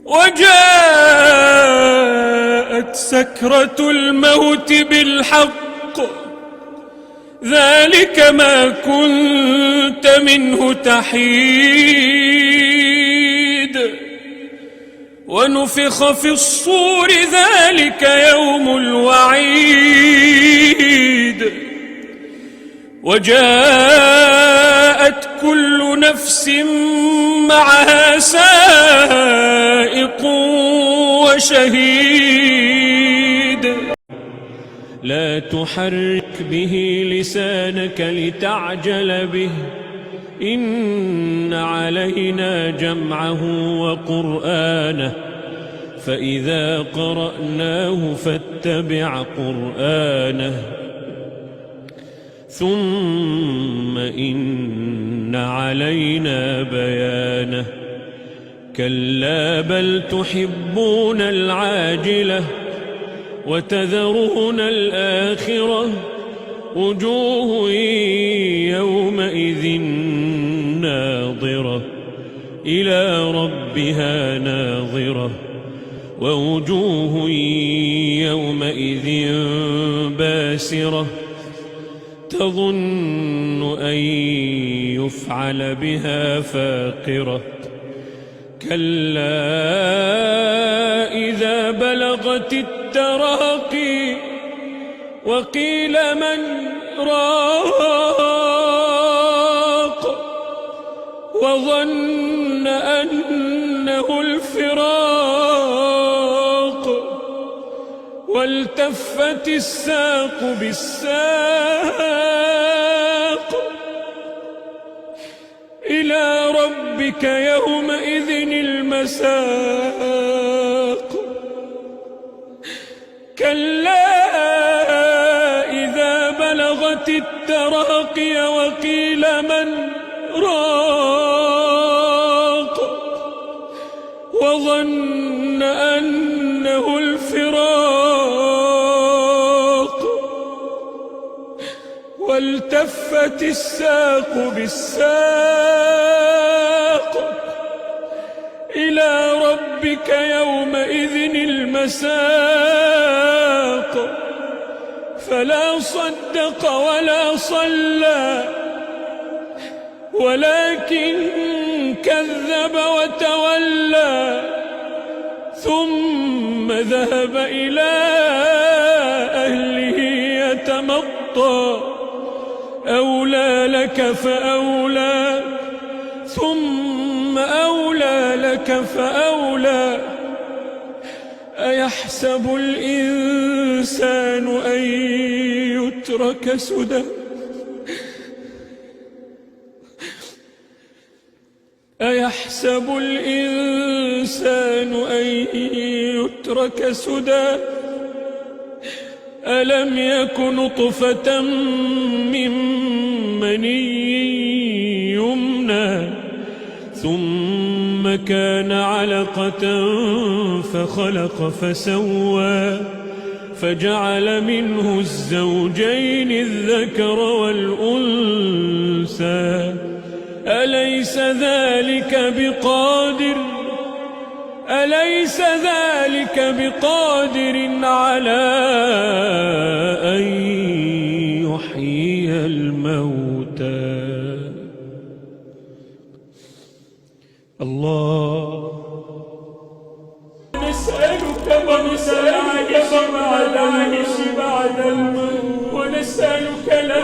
وجاءت سكرة الموت بالحق ذلك ما كنت منه تحيد ونفخ في الصور ذلك يوم الوعيد وجاءت كل نفس معها سائق وشهيد لا تحرك به لسانك لتعجل به إن علينا جمعه وقرآنه فإذا قرأناه فاتبع قرآنه ثم إن علينا بيانه كلا بل تحبون العاجلة وتذرون الآخرة وجوه يومئذ ناظرة إلى ربها ناظرة ووجوه يومئذ باسرة تظن أن يفعل بها فاقرة كلا إذا بلغت التراقي وقيل من راق وظن أنه الفراق والتفت الساق بالساق إلى ربك يومئذ المساق كلا إذا بلغت التراقي وقيل من راق وظن أنه الفراق والتفت الساق بالساق إلى ربك يومئذ المساق فلا صدق ولا صلى ولكن كذب وتولى ثم ذهب إلى أهله يتمطى أولى لك فأولى ثم أولى لك فأولى أيحسب الإنسان أن يترك سدى أيحسب الإنسان أن يترك سدى ألم يك نطفة من مني يمنى ثم كان علقة فخلق فسوى فجعل منه الزوجين الذكر والأنثى أليس ذلك بقادر على أن يحيي الموتى الله نسألك ونسألك بعد العيش بعد الموت ونسألك لا